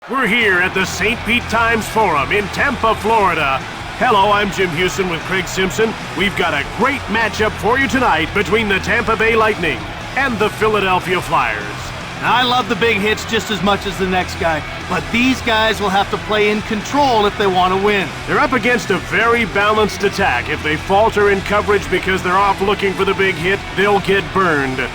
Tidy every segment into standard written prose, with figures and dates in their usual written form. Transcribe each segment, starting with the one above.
We're here at the St. Pete Times Forum in Tampa, Florida. Hello, I'm Jim Houston with Craig Simpson. We've got a great matchup for you tonight between the Tampa Bay Lightning and the Philadelphia Flyers. Now, I love the big hits just as much as the next guy, but these guys will have to play in control if they want to win. They're up against a very balanced attack. If they falter in coverage because they're off looking for the big hit, they'll get burned.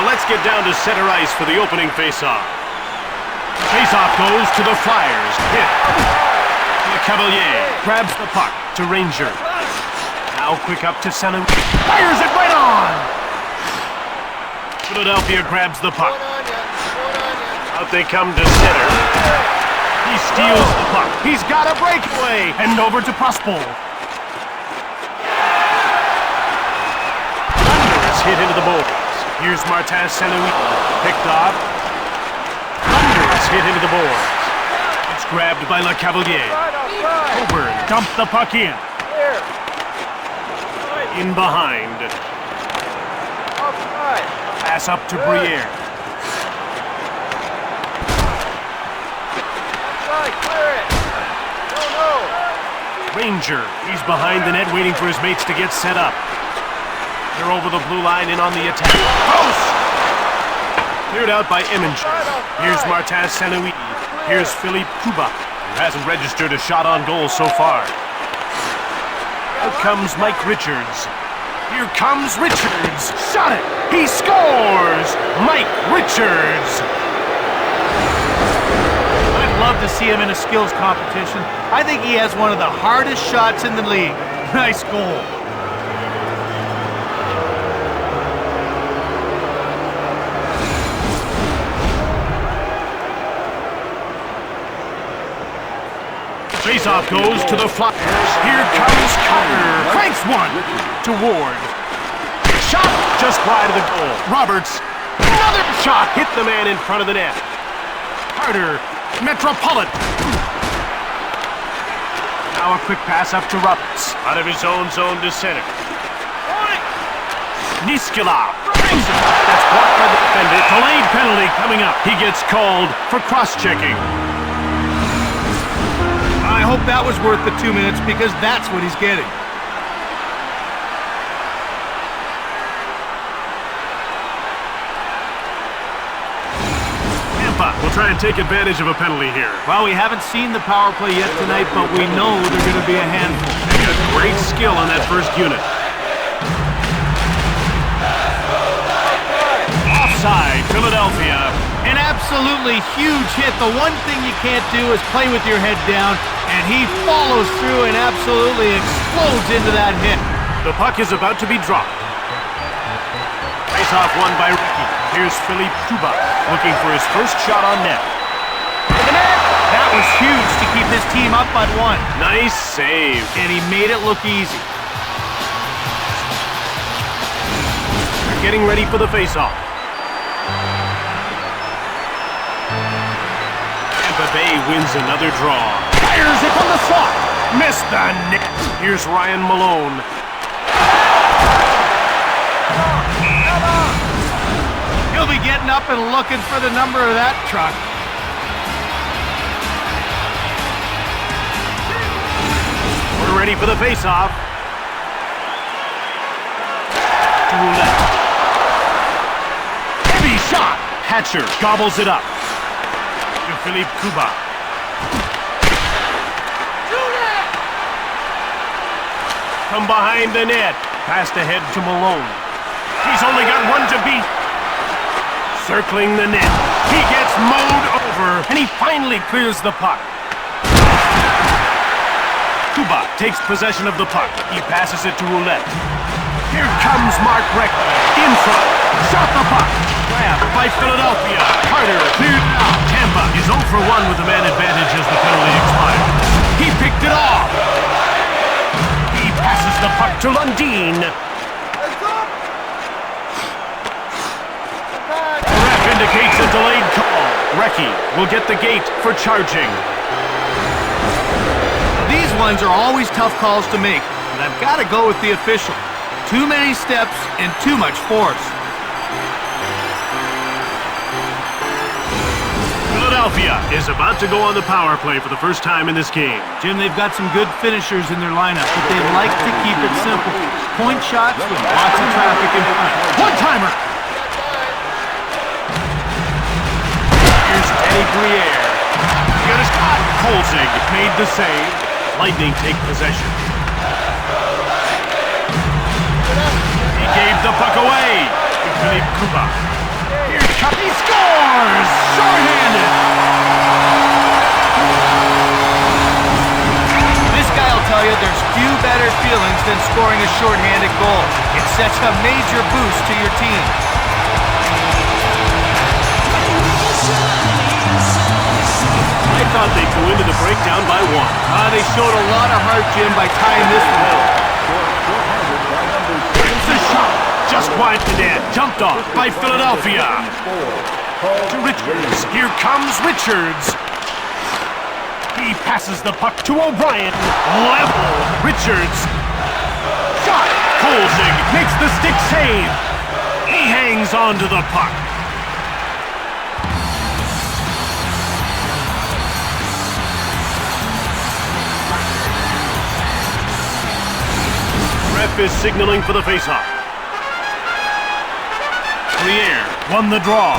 Let's get down to center ice for the opening faceoff. Faceoff goes to the Flyers. Hit. The Cavalier grabs the puck to Ranger. Now quick up to center. Fires it right on! Philadelphia grabs the puck. Out they come to center. He steals the puck. He's got a breakaway. And over to Prospala. Thunder is hit into the boards. Here's Martin Saint-Louis, picked off. Thunder is hit into the boards. It's grabbed by Le Cavalier. Coburn dumped the puck in. In behind. Pass up to Briere. Ranger, he's behind the net waiting for his mates to get set up. They're over the blue line in on the attack. Post! Cleared out by Eminger. Here's Martin Saint-Louis. Here's Filip Kuba, who hasn't registered a shot on goal so far. Out comes Mike Richards. Here comes Richards. Shot it! He scores! Mike Richards! I'd love to see him in a skills competition. I think he has one of the hardest shots in the league. Nice goal. Faceoff goes to the Flyers. Here comes Carter. Cranks one to Ward. Shot just wide of the goal. Roberts. Another shot hit the man in front of the net. Carter. Metropolitan. Now a quick pass up to Roberts. Out of his own zone to center. Niskala. That's blocked by the defender. Delayed penalty coming up. He gets called for cross-checking. I hope that was worth the 2 minutes because that's what he's getting. Tampa will try and take advantage of a penalty here. Well, we haven't seen the power play yet tonight, but we know they're going to be a handful. They got great skill on that first unit. Offside, Philadelphia. An absolutely huge hit. The one thing you can't do is play with your head down, and he follows through and absolutely explodes into that hit. The puck is about to be dropped. Face-off won by Ricky. Here's Filip Kuba looking for his first shot on net. That was huge to keep his team up by one. Nice save. And he made it look easy. They're getting ready for the face-off. Tampa Bay wins another draw. Fires it from the slot. Missed the net. Here's Ryan Malone. He'll be getting up and looking for the number of that truck. We're ready for the face-off. Heavy shot. Hatcher gobbles it up. To Filip Kuba. From behind the net. Passed ahead to Malone. He's only got one to beat. Circling the net. He gets mowed over, and he finally clears the puck. Kuba takes possession of the puck. He passes it to Roulette. Here comes Mark Recchi. In front. Shot the puck. Grabbed by Philadelphia. Carter cleared out. Tampa is 0 for 1 with the man advantage as the penalty expired. He picked it off. He passes the puck to Lundin. The ref indicates a delayed call. Recchi will get the gate for charging. These ones are always tough calls to make, but I've got to go with the official. Too many steps and too much force. Philadelphia is about to go on the power play for the first time in this game. Jim, they've got some good finishers in their lineup, but they like to keep it simple. Point shots with lots of traffic in front. One-timer! Here's Danny Briere. Got a shot. KöLZIG made the save. Lightning take possession. He gave the puck away to Filip Kuba. Here comes, he scores! Short-handed! This guy will tell you there's few better feelings than scoring a short-handed goal. It sets a major boost to your team. I thought they'd go into the breakdown by 1. They showed a lot of heart, Jim, by tying this one up. It's a shot. Just wide the net. Jumped off by Philadelphia. To Richards. Here comes Richards. He passes the puck to O'Brien. Level. Richards. Shot. KöLZIG makes the stick save. He hangs on to the puck. Ref is signaling for the faceoff. Briere won the draw.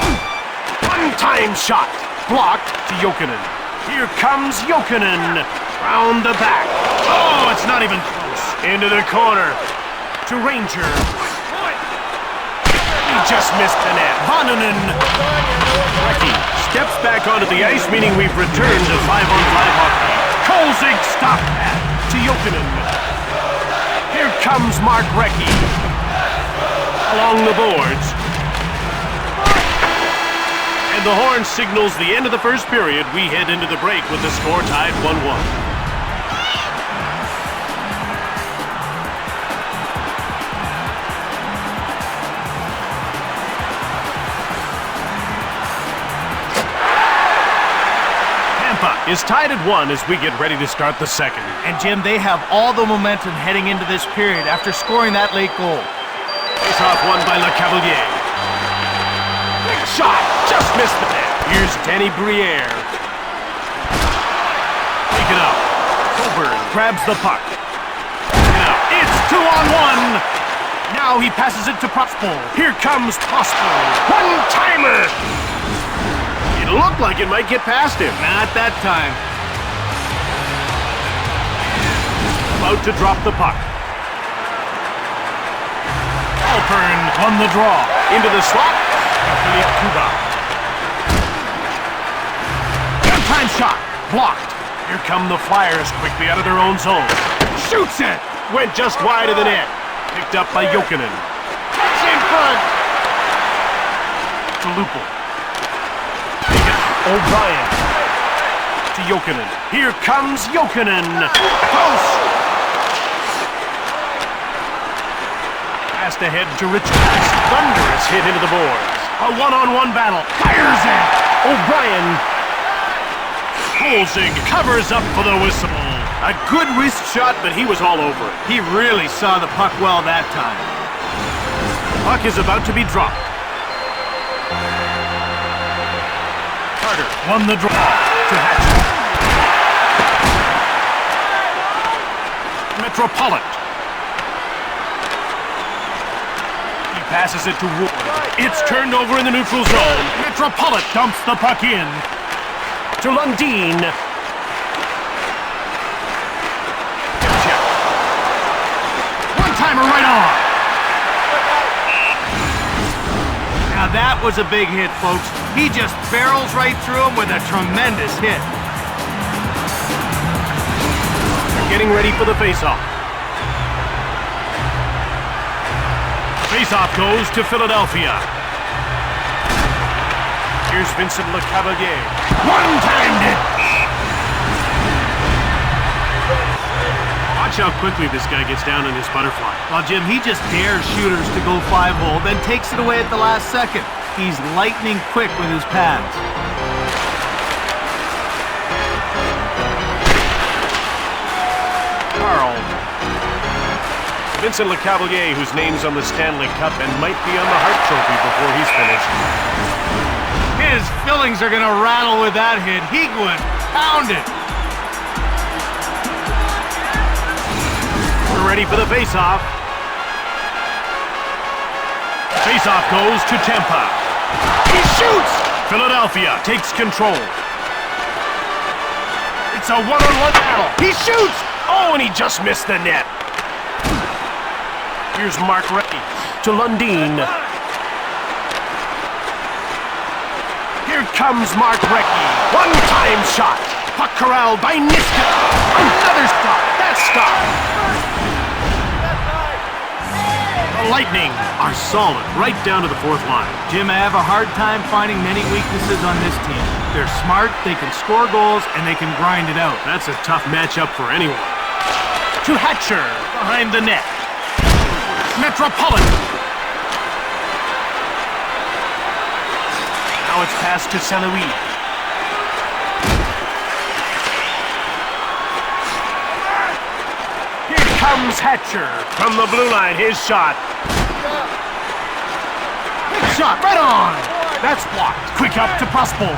One-time shot. Blocked to Jokinen. Here comes Jokinen. Round the back. Oh, it's not even close. Into the corner. To Ranger. He just missed the net. Vannanen. Recchi steps back onto the ice, meaning we've returned to 5-on-5 hockey. KöLZIG stopped that to Jokinen. Here comes Mark Recchi. Along the boards. And the horn signals the end of the first period. We head into the break with the score tied 1-1. Tampa is tied at 1 as we get ready to start the second. And Jim, they have all the momentum heading into this period after scoring that late goal. Face-off won by LeCavalier. Big shot! Just missed the net. Here's Danny Briere. Take it up. Coburn grabs the puck. Now it's 2-on-1. Now he passes it to Prospala. Here comes Prospala. One-timer! It looked like it might get past him. Not that time. About to drop the puck. Alpern won the draw. Into the slot. Filip Kuba. One-time shot. Blocked. Here come the Flyers quickly out of their own zone. Shoots it. Went just wide of the net. Picked up by Jokinen. It's in front. To Lupel. O'Brien. To Jokinen. Here comes Jokinen. Close. Passed ahead to Richards. Thunderous hit into the boards. A one-on-one battle. Fires it. O'Brien. KöLZIG covers up for the whistle. A good wrist shot, but he was all over it. He really saw the puck well that time. Puck is about to be dropped. Carter won the draw to Hatcher. Metropolitan. Passes it to Ward. It's turned over in the neutral zone. Metropolitan dumps the puck in. To Lundin. One-timer right on. Now that was a big hit, folks. He just barrels right through him with a tremendous hit. They're getting ready for the face-off. Face-off goes to Philadelphia. Here's Vincent Lecavalier. One-timed it! Watch how quickly this guy gets down in his butterfly. Well, Jim, he just dares shooters to go 5-hole, then takes it away at the last second. He's lightning quick with his pads. Carl. Vincent Lecavalier, whose name's on the Stanley Cup and might be on the Hart Trophy before he's finished. His fillings are going to rattle with that hit. He would pound it. We're ready for the face-off. Face-off goes to Tampa. He shoots! Philadelphia takes control. It's a one-on-one battle. He shoots! Oh, and he just missed the net. Here's Mark Recchi to Lundin. Here comes Mark Recchi. One-time shot. Puck corralled by Niska. Another stop. That stop. The Lightning are solid right down to the fourth line. Jim, I have a hard time finding many weaknesses on this team. They're smart, they can score goals, and they can grind it out. That's a tough matchup for anyone. To Hatcher behind the net. Metropolitan. Now it's passed to Celou. Here comes Hatcher from the blue line. His shot. Big shot, right on. That's blocked. Quick up to Prospala.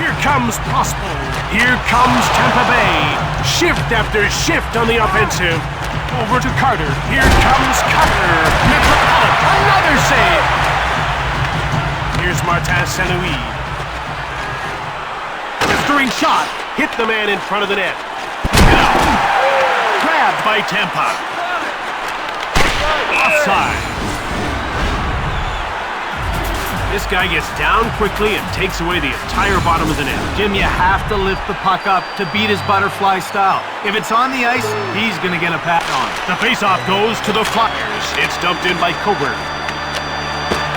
Here comes Prospala. Here comes Tampa Bay. Shift after shift on the offensive. Over to Carter. Here comes Carter. Metropolitan. Another save. Here's Martin Saint-Louis. Blistering shot. Hit the man in front of the net. Grabbed by Tampa. Offside. This guy gets down quickly and takes away the entire bottom of the net. Jim, you have to lift the puck up to beat his butterfly style. If it's on the ice, he's going to get a pat on. The faceoff goes to the Flyers. It's dumped in by Coburn.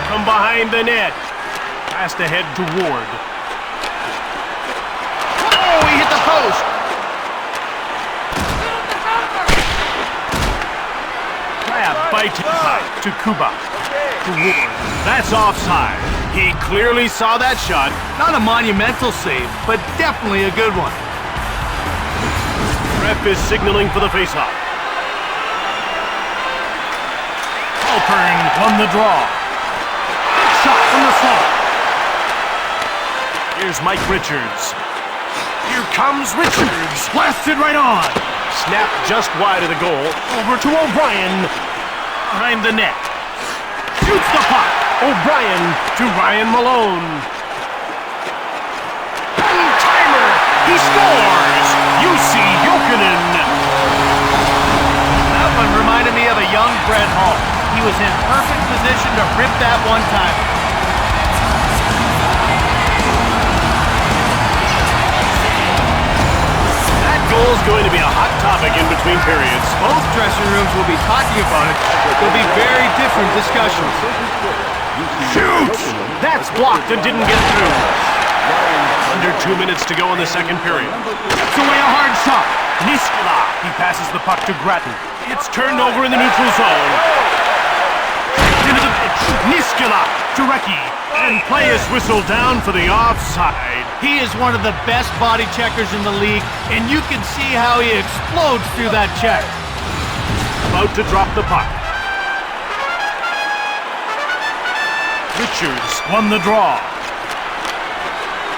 From behind the net. Passed ahead to Ward. Oh, he hit the post. Grabbed by Tampa to Kuba. To Ward. That's offside. He clearly saw that shot. Not a monumental save, but definitely a good one. Ref is signaling for the faceoff. Halpern won the draw. Shot from the slot. Here's Mike Richards. Here comes Richards. Blasted right on. Snapped just wide of the goal. Over to O'Brien. Behind the net. Shoots the puck. O'Brien to Ryan Malone. One-timer. He scores. UC Jokinen. That one reminded me of a young Brett Hall. He was in perfect position to rip that one-timer. That goal's going to be a hot topic in between periods. Both dressing rooms will be talking about it. There'll be very different discussions. Shoots! That's blocked and didn't get through. Under 2 minutes to go in the second period. Gets away a hard shot. Niskala. He passes the puck to Grattan. It's turned over in the neutral zone. Into the pitch. Niskala to Recchi. And play is whistled down for the offside. He is one of the best body checkers in the league, and you can see how he explodes through that check. About to drop the puck. Richards won the draw.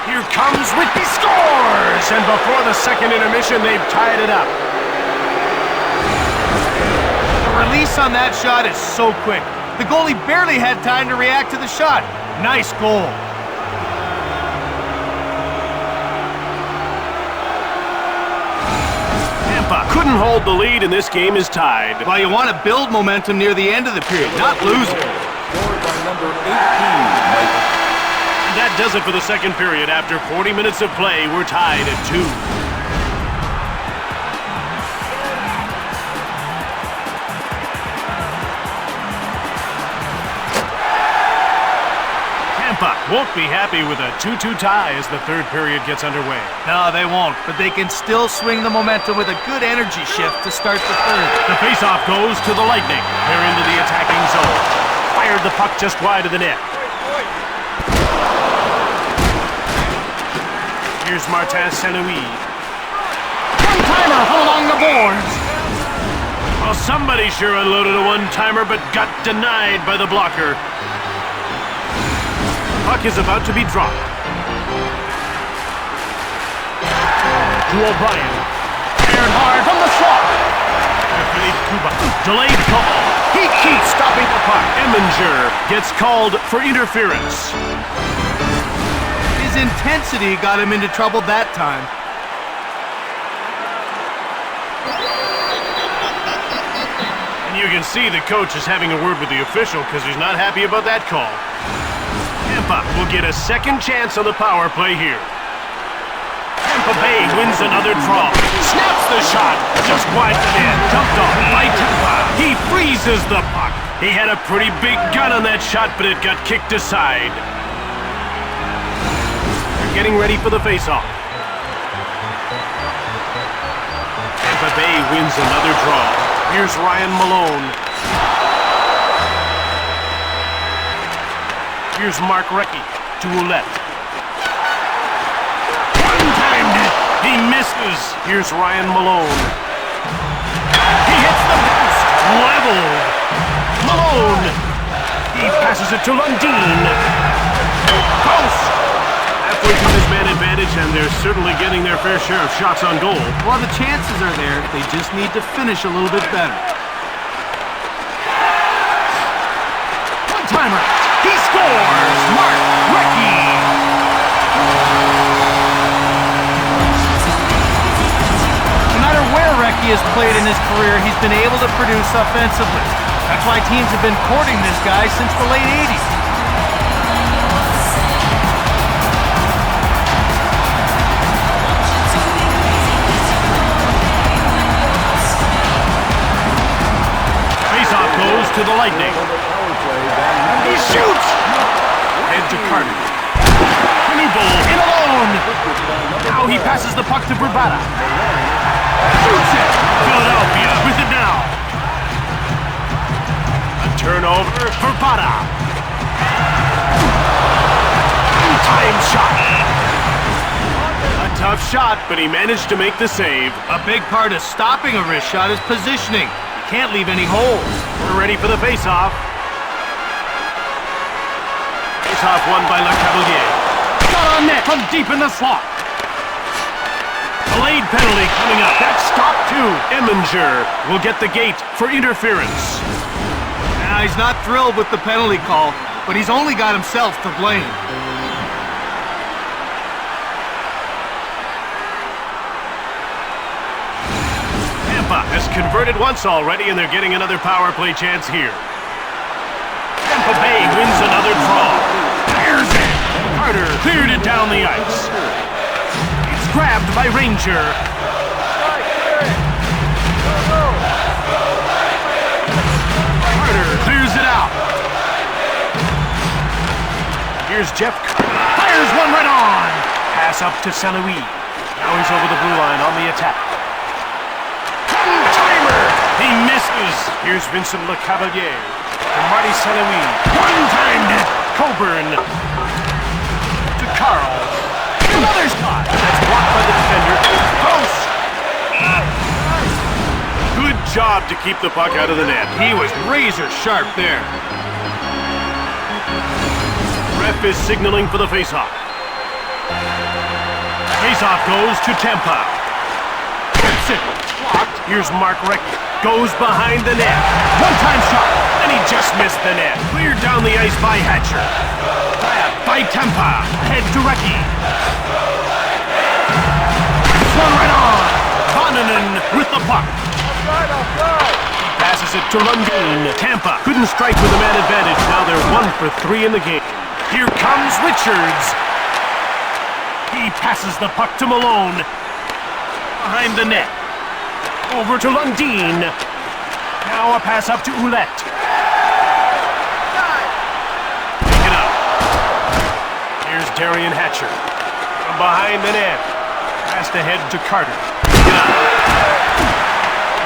Here comes Whitby, scores! And before the second intermission, they've tied it up. The release on that shot is so quick. The goalie barely had time to react to the shot. Nice goal. Tampa couldn't hold the lead, and this game is tied. Well, you want to build momentum near the end of the period, not lose it. Scored by number 18. That does it for the second period. After 40 minutes of play, we're tied at 2. won't be happy with a 2-2 tie as the third period gets underway. No, they won't, but they can still swing the momentum with a good energy shift to start the third. The faceoff goes to the Lightning. They're into the attacking zone. Fired the puck just wide of the net. Here's Martin Saint-Louis. One-timer along the boards. Well, somebody sure unloaded a one-timer, but got denied by the blocker. Puck is about to be dropped. To O'Brien. Fired hard from the slot. Filip Kuba. Delayed call. He keeps stopping the puck. Eminger gets called for interference. His intensity got him into trouble that time. And you can see the coach is having a word with the official because he's not happy about that call. Tampa will get a second chance on the power play here. Tampa Bay wins another draw. Snaps the shot. Just wide the net. Dumped off by Tampa. He freezes the puck. He had a pretty big gun on that shot, but it got kicked aside. They're getting ready for the faceoff. Tampa Bay wins another draw. Here's Ryan Malone. Here's Mark Recchi to Ouellette. One-timed it. He misses. Here's Ryan Malone. He hits the post. Leveled. Malone. He passes it to Lundin. Post. Halfway to his man advantage, and they're certainly getting their fair share of shots on goal. Well, the chances are there. They just need to finish a little bit better. One-timer. He scores! Mark Recchi! No matter where Recchi has played in his career, he's been able to produce offensively. That's why teams have been courting this guy since the late 80s. Faceoff goes to the Lightning. He shoots! Head to Carter. Knubel in alone! Now he passes the puck to Vrbata. Shoots it! Philadelphia with it now. A turnover, Vrbata. Time shot. A tough shot, but he managed to make the save. A big part of stopping a wrist shot is positioning. You can't leave any holes. We're ready for the faceoff. Faceoff won by Le Cavalier. Shot on net from deep in the slot. Delayed penalty coming up. That's stopped too. Eminger will get the gate for interference. Now, he's not thrilled with the penalty call, but he's only got himself to blame. Tampa has converted once already, and they're getting another power play chance here. Tampa Bay wins another draw. Fires it. Carter cleared it down the ice. It's grabbed by Ranger. Carter clears it out. Here's Jeff. Fires one right on. Pass up to Saint-Louis. Now he's over the blue line on the attack. Timer. He misses. Here's Vincent Le Cavalier. And Marty Saint-Louis. One-timed it. Coburn. To Carl. Another shot. That's blocked by the defender. Post. Good job to keep the puck out of the net. He was razor sharp there. Ref is signaling for the faceoff. Faceoff goes to Tampa. Hits it. Blocked. Here's Mark Recchi. Goes behind the net. One-time shot. And he just missed the net. Cleared down the ice by Hatcher. Grabbed by Tampa. Head to Recchi. One right on. Vannanen with the puck. He passes it to Lundin. Tampa couldn't strike with a man advantage. Now they're 1 for 3 in the game. Here comes Richards. He passes the puck to Malone. Behind the net. Over to Lundin. Now a pass up to Ouellette. Pick it up. Darian Hatcher. From behind the net. Passed ahead to Carter.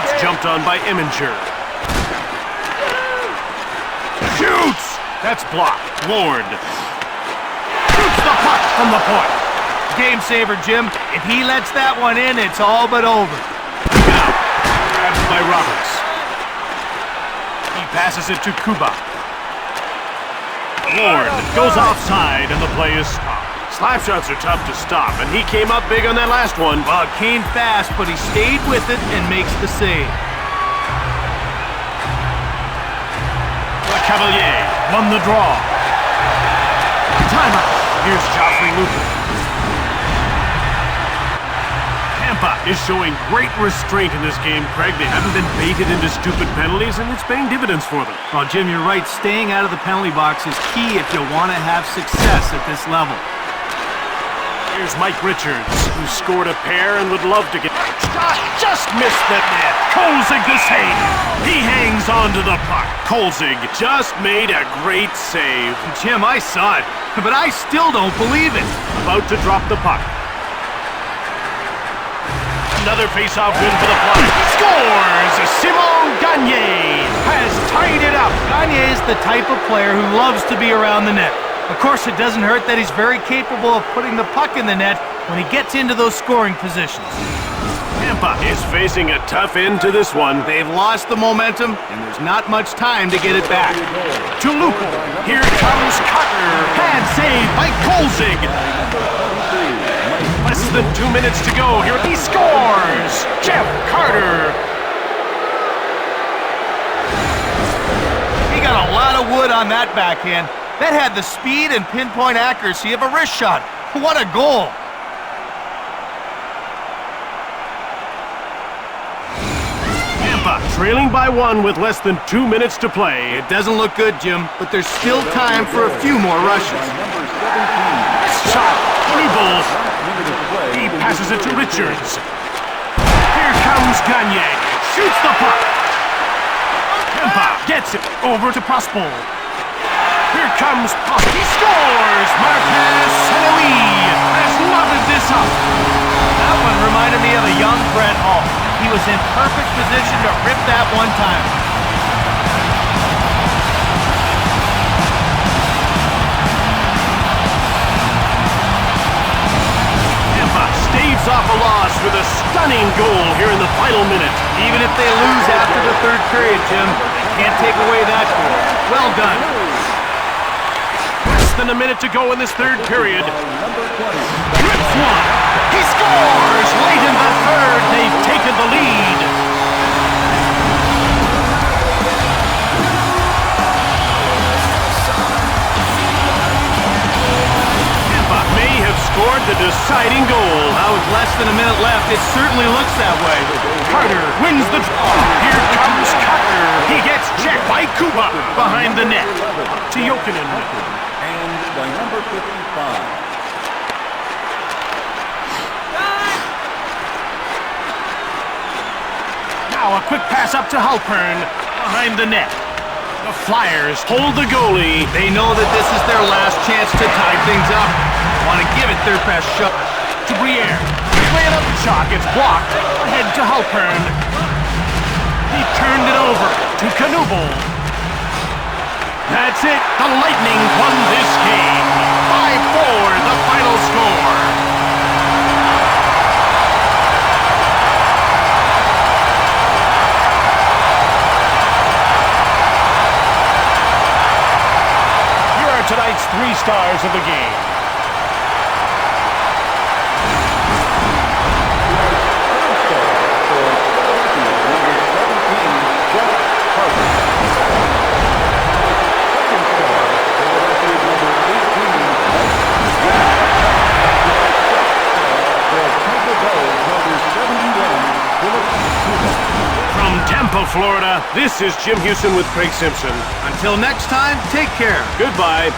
It's jumped on by Eminger. Shoots! That's blocked. Lord. Shoots the puck from the point. Game saver, Jim. If he lets that one in, it's all but over. Now, grabbed by Roberts. He passes it to Kuba. Lord goes offside and the play is stopped. Slap shots are tough to stop, and he came up big on that last one. Well, it came fast, but he stayed with it and makes the save. Cavalier won the draw. Timeout. Here's Joffrey Lupin. Tampa is showing great restraint in this game, Craig. They haven't been baited into stupid penalties, and it's paying dividends for them. Well, Jim, you're right. Staying out of the penalty box is key if you want to have success at this level. Here's Mike Richards, who scored a pair and would love to get... Just missed the net. KöLZIG the save. He hangs on to the puck. KöLZIG just made a great save. Jim, I saw it, but I still don't believe it. About to drop the puck. Another face-off win for the Flyers. Scores! Simon Gagné has tied it up. Gagné is the type of player who loves to be around the net. Of course, it doesn't hurt that he's very capable of putting the puck in the net when he gets into those scoring positions. Tampa is facing a tough end to this one. They've lost the momentum, and there's not much time to get it back. To Lupo. Here comes Cutter. Pad save by KöLZIG. Less than 2 minutes to go. Here he scores. Jeff Carter. He got a lot of wood on that backhand. That had the speed and pinpoint accuracy of a wrist shot. What a goal! Tampa trailing by 1 with less than 2 minutes to play. It doesn't look good, Jim, but there's still time for a few more rushes. Shot. Dribbles. He passes it to Richards. Here comes Gagné. Shoots the puck. Tampa gets it over to Prospala. Here comes Pop. He scores! Marquez Sanoui has knotted this up. That one reminded me of a young Brett Hall. He was in perfect position to rip that one time. Tampa staves off a loss with a stunning goal here in the final minute. Even if they lose after the third period, Jim, they can't take away that goal. Well done. Less than a minute to go in this third period. Rips one. He scores! Late in the third, they've taken the lead. Tampa may have scored the deciding goal. Now with less than a minute left, it certainly looks that way. Carter wins the draw. Here comes Carter. He gets checked by Kuba behind the net. To Jokinen. By number 55. Now a quick pass up to Halpern behind the net. The Flyers hold the goalie. They know that this is their last chance to tie things up. Want to give it their best shot. To Briere. Playing up the shot gets blocked. Ahead to Halpern. He turned it over to Knuble. That's it. The Lightning won this game. 5-4, the final score. Here are tonight's 3 stars of the game. Florida, this is Jim Houston with Craig Simpson. Until next time, take care. Goodbye.